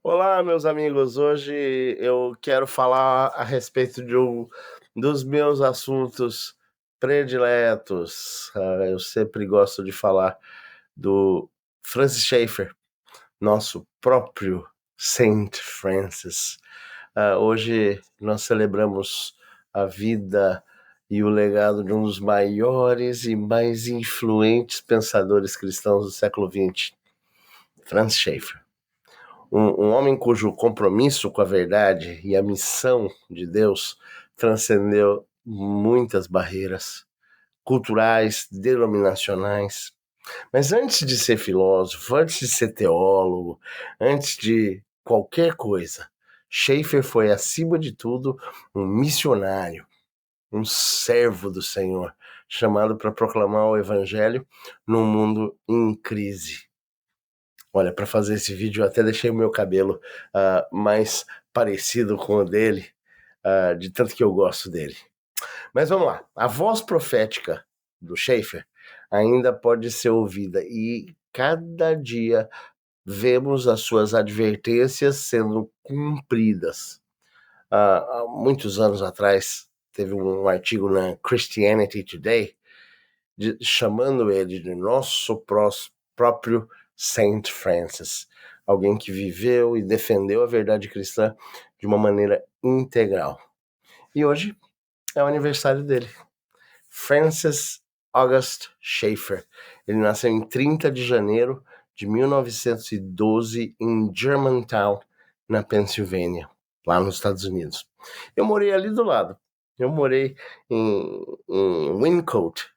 Olá, meus amigos. Hoje eu quero falar a respeito de um dos meus assuntos prediletos. Eu sempre gosto de falar do Francis Schaeffer, nosso próprio Saint Francis. Hoje nós celebramos a vida e o legado de um dos maiores e mais influentes pensadores cristãos do século XX, Francis Schaeffer. Um homem cujo compromisso com a verdade e a missão de Deus transcendeu muitas barreiras culturais, denominacionais. Mas antes de ser filósofo, antes de ser teólogo, antes de qualquer coisa, Schaeffer foi, acima de tudo, um missionário, um servo do Senhor, chamado para proclamar o Evangelho num mundo em crise. Olha, para fazer esse vídeo eu até deixei o meu cabelo mais parecido com o dele, de tanto que eu gosto dele. Mas vamos lá. A voz profética do Schaeffer ainda pode ser ouvida e cada dia vemos as suas advertências sendo cumpridas. Há muitos anos atrás, teve um artigo na Christianity Today chamando ele de nosso próprio Saint Francis, alguém que viveu e defendeu a verdade cristã de uma maneira integral. E hoje é o aniversário dele, Francis August Schaeffer. Ele nasceu em 30 de janeiro de 1912 em Germantown, na Pensilvânia, lá nos Estados Unidos. Eu morei ali do lado. Eu morei em Wyncote,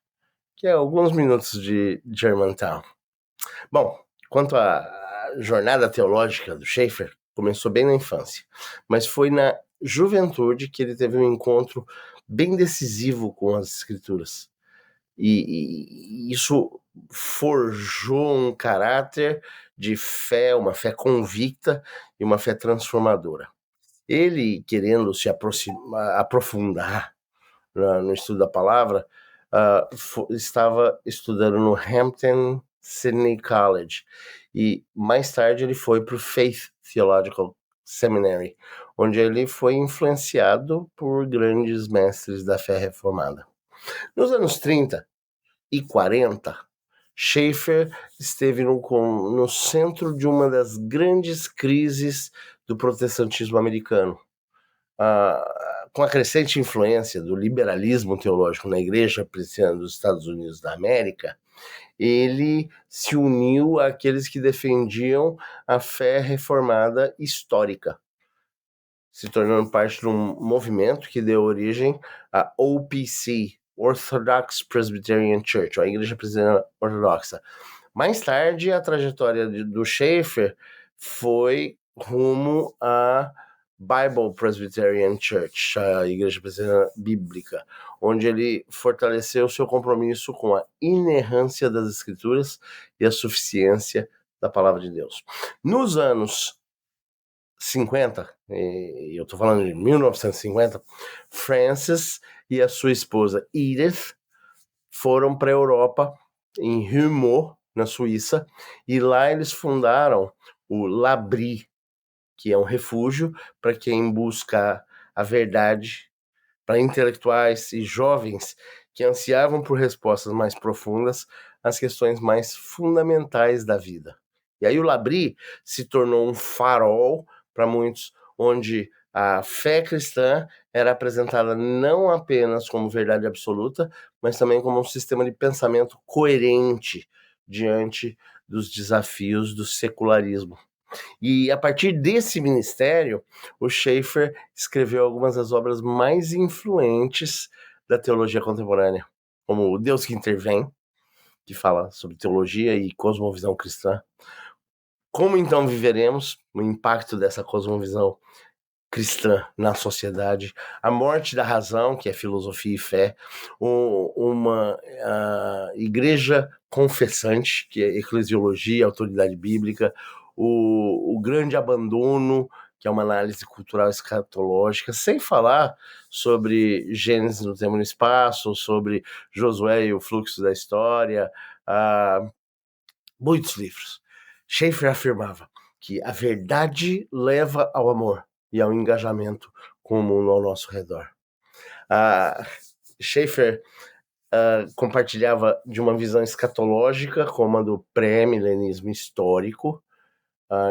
que é alguns minutos de Germantown. Bom, quanto à jornada teológica do Schaeffer, começou bem na infância, mas foi na juventude que ele teve um encontro bem decisivo com as escrituras. E isso forjou um caráter de fé, uma fé convicta e uma fé transformadora. Ele, querendo se aprofundar no estudo da palavra, estava estudando no Hampton Sydney College e mais tarde ele foi para o Faith Theological Seminary, onde ele foi influenciado por grandes mestres da fé reformada. Nos anos 30 e 40, Schaeffer esteve no centro de uma das grandes crises do protestantismo americano. Com a crescente influência do liberalismo teológico na Igreja Presbiteriana dos Estados Unidos da América, ele se uniu àqueles que defendiam a fé reformada histórica, se tornando parte de um movimento que deu origem à OPC, Orthodox Presbyterian Church, a Igreja Presbiteriana Ortodoxa. Mais tarde, a trajetória do Schaeffer foi rumo à Bible Presbyterian Church, a Igreja Presbiteriana Bíblica, onde ele fortaleceu seu compromisso com a inerrância das Escrituras e a suficiência da Palavra de Deus. Nos anos 50, e eu estou falando de 1950, Francis e a sua esposa Edith foram para a Europa, em Humaux, na Suíça, e lá eles fundaram o L'Abri, que é um refúgio para quem busca a verdade, para intelectuais e jovens que ansiavam por respostas mais profundas às questões mais fundamentais da vida. E aí o L'Abri se tornou um farol para muitos, onde a fé cristã era apresentada não apenas como verdade absoluta, mas também como um sistema de pensamento coerente diante dos desafios do secularismo. E a partir desse ministério, o Schaeffer escreveu algumas das obras mais influentes da teologia contemporânea, como O Deus que Intervém, que fala sobre teologia e cosmovisão cristã. Como então viveremos o impacto dessa cosmovisão cristã na sociedade, a morte da razão, que é filosofia e fé, uma igreja confessante, que é eclesiologia, autoridade bíblica, o grande abandono, que é uma análise cultural escatológica, sem falar sobre Gênesis no tempo e no espaço, sobre Josué e o fluxo da história, muitos livros. Schaeffer afirmava que a verdade leva ao amor e ao engajamento com o mundo ao nosso redor. Schaeffer compartilhava de uma visão escatológica, como a do pré-milenismo histórico,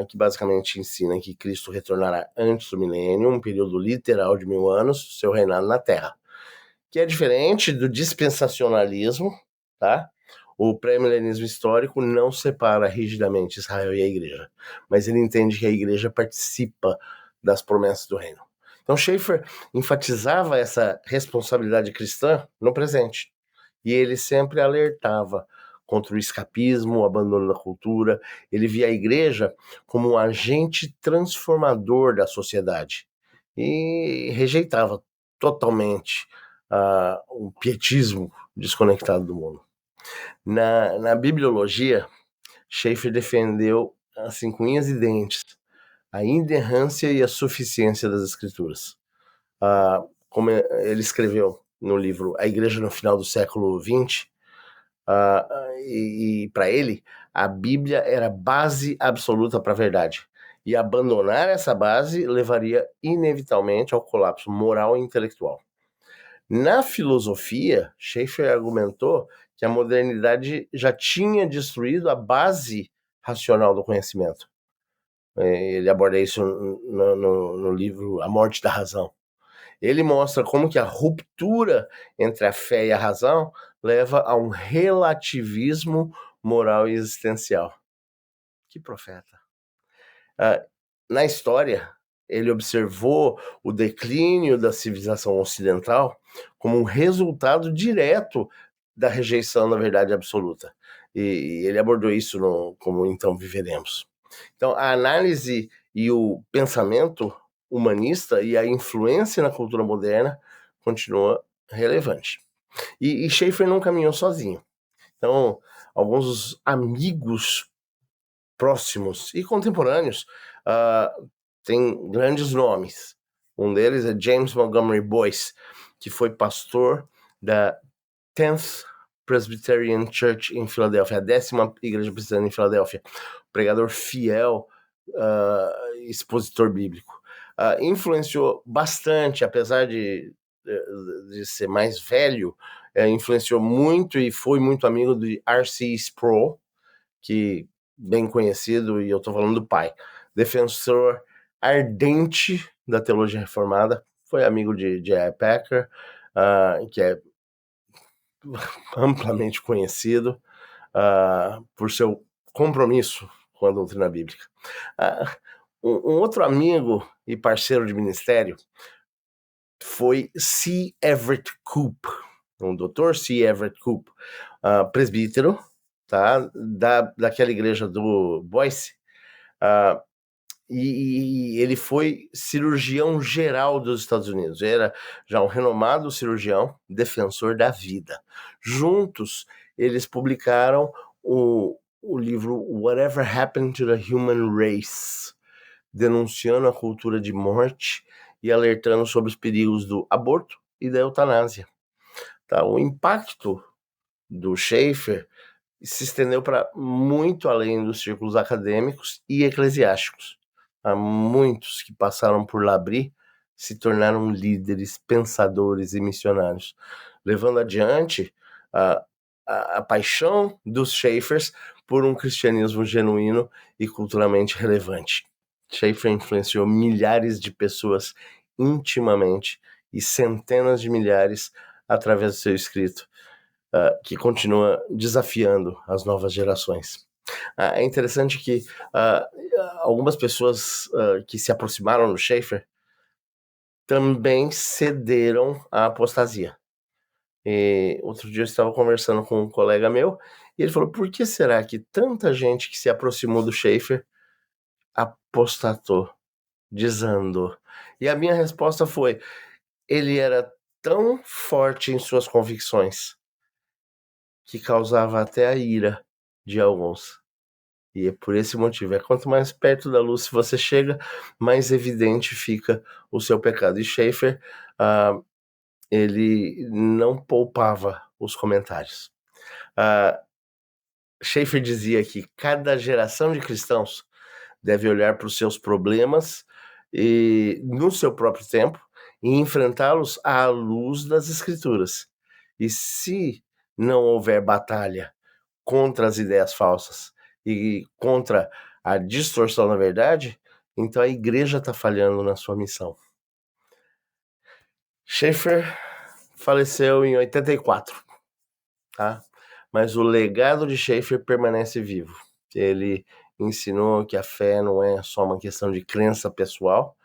que basicamente ensina que Cristo retornará antes do milênio, um período literal de 1000 anos, seu reinado na Terra, que é diferente do dispensacionalismo, tá? O pré-milenismo histórico não separa rigidamente Israel e a igreja, mas ele entende que a igreja participa das promessas do reino. Então Schaeffer enfatizava essa responsabilidade cristã no presente, e ele sempre alertava contra o escapismo, o abandono da cultura. Ele via a igreja como um agente transformador da sociedade e rejeitava totalmente o pietismo desconectado do mundo. Na bibliologia, Schaeffer defendeu, assim, com unhas e dentes, a inerrância e a suficiência das escrituras. Como ele escreveu no livro A Igreja no Final do Século XX, e para ele, a Bíblia era base absoluta para a verdade. E abandonar essa base levaria inevitavelmente ao colapso moral e intelectual. Na filosofia, Schaeffer argumentou que a modernidade já tinha destruído a base racional do conhecimento. Ele aborda isso no livro A Morte da Razão. Ele mostra como que a ruptura entre a fé e a razão leva a um relativismo moral e existencial. Que profeta! Na história, ele observou o declínio da civilização ocidental como um resultado direto da rejeição da verdade absoluta. E ele abordou isso no Como Então Viveremos. Então, a análise e o pensamento humanista e a influência na cultura moderna continua relevante. E Schaeffer não caminhou sozinho. Então, alguns amigos próximos e contemporâneos têm grandes nomes. Um deles é James Montgomery Boyce, que foi pastor da 10th Presbyterian Church em Filadélfia, a 10ª igreja presbiteriana em Filadélfia, pregador fiel, expositor bíblico. Influenciou bastante, apesar de ser mais velho, influenciou muito e foi muito amigo de R.C. Sproul, que bem conhecido, e eu estou falando do pai, defensor ardente da teologia reformada, foi amigo de J.I. Packer, que é amplamente conhecido por seu compromisso com a doutrina bíblica. Um outro amigo e parceiro de ministério foi C. Everett Koop, um Dr. C. Everett Koop, presbítero, tá, daquela igreja do Boyce, e ele foi cirurgião geral dos Estados Unidos. Era já um renomado cirurgião, defensor da vida. Juntos, eles publicaram o livro Whatever Happened to the Human Race, denunciando a cultura de morte e alertando sobre os perigos do aborto e da eutanásia. Tá? O impacto do Schaeffer se estendeu para muito além dos círculos acadêmicos e eclesiásticos. Há muitos que passaram por L'Abri se tornaram líderes, pensadores e missionários, levando adiante a paixão dos Schaeffers por um cristianismo genuíno e culturalmente relevante. Schaeffer influenciou milhares de pessoas intimamente e centenas de milhares através do seu escrito, que continua desafiando as novas gerações. É interessante que algumas pessoas que se aproximaram do Schaeffer também cederam à apostasia. E outro dia eu estava conversando com um colega meu e ele falou: por que será que tanta gente que se aproximou do Schaeffer apostatou, desandou? E a minha resposta foi: ele era tão forte em suas convicções que causava até a ira de alguns. E é por esse motivo, quanto mais perto da luz você chega, mais evidente fica o seu pecado. E Schaeffer, ele não poupava os comentários. Schaeffer dizia que cada geração de cristãos deve olhar para os seus problemas e no seu próprio tempo e enfrentá-los à luz das Escrituras. E se não houver batalha contra as ideias falsas e contra a distorção da verdade, então a igreja está falhando na sua missão. Schaeffer faleceu em 84, tá? Mas o legado de Schaeffer permanece vivo. Ele ensinou que a fé não é só uma questão de crença pessoal,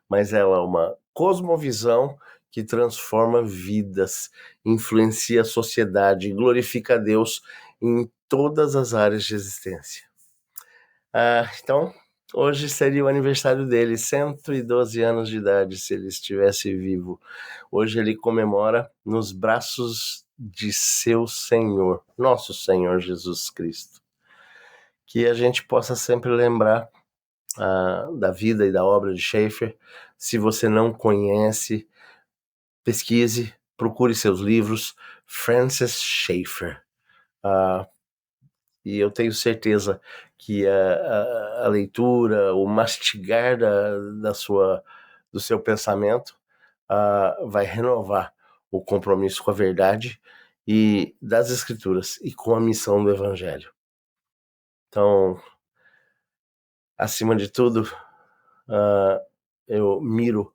mas ela é uma cosmovisão que transforma vidas, influencia a sociedade, glorifica a Deus em todas as áreas de existência. Então, hoje seria o aniversário dele, 112 anos de idade, se ele estivesse vivo. Hoje ele comemora nos braços de seu Senhor, nosso Senhor Jesus Cristo. Que a gente possa sempre lembrar da vida e da obra de Schaeffer. Se você não conhece, pesquise, procure seus livros, Francis Schaeffer. E eu tenho certeza que a leitura, o mastigar do seu pensamento vai renovar o compromisso com a verdade e das Escrituras e com a missão do Evangelho. Então, acima de tudo, eu miro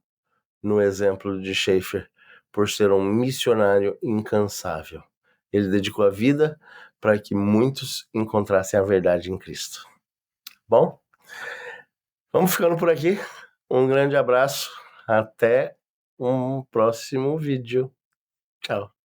no exemplo de Schaeffer por ser um missionário incansável. Ele dedicou a vida para que muitos encontrassem a verdade em Cristo. Bom, vamos ficando por aqui. Um grande abraço. Até um próximo vídeo. Tchau.